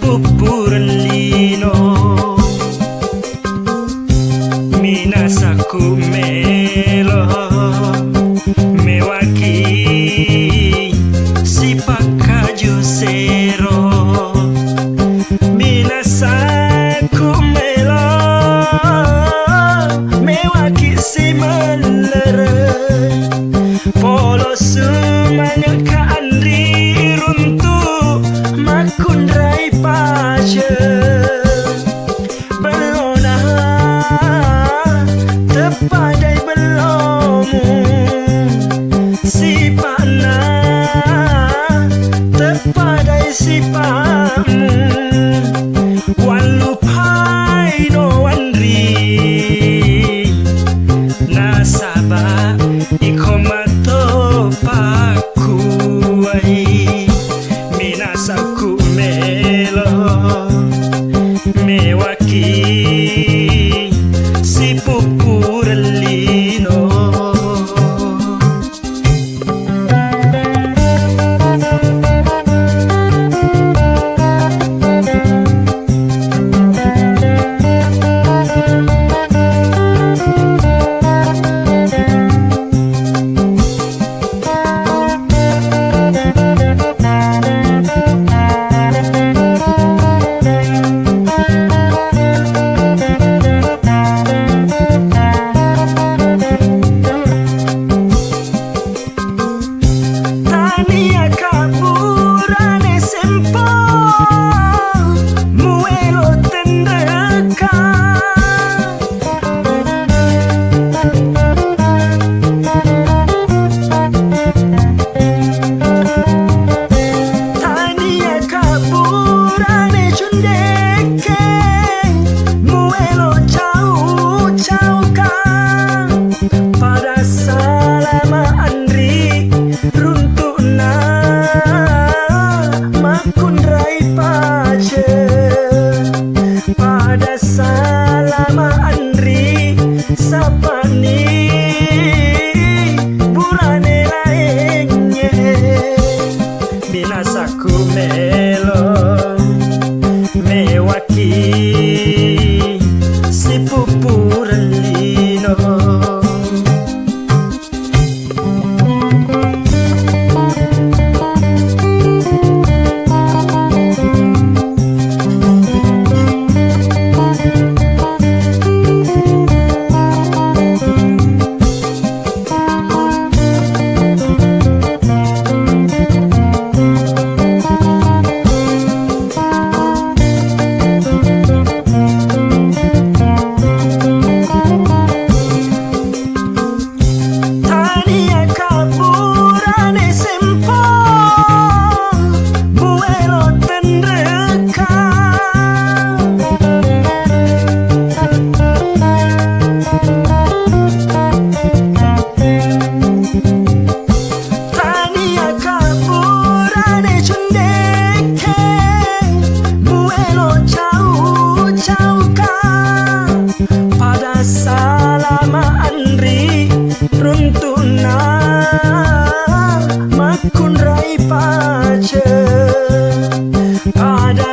pupur lino minasaku melo mewaki si pakaju sero minasaku melo mewaki si melere polo sumanya ka andri runtuh makundrai paje belona tepadai belomu si pana tepadai si pamu walupai no andri nasaba ikomato pakuai minasaku melo mewaki si pupur lino Tania kaburane sempo muelo tendeka Tania kaburane chundeke muelo chau chau ka pada salama andri runtuh makundrai pace pada salama andri sapani burane lainnya binasaku melo mewaki si pupur lino Tania kaburane sempo muelo tendeka Tania kaburane chundeke muelo chau chau ka pada salama andri runtuh makundrai pace pada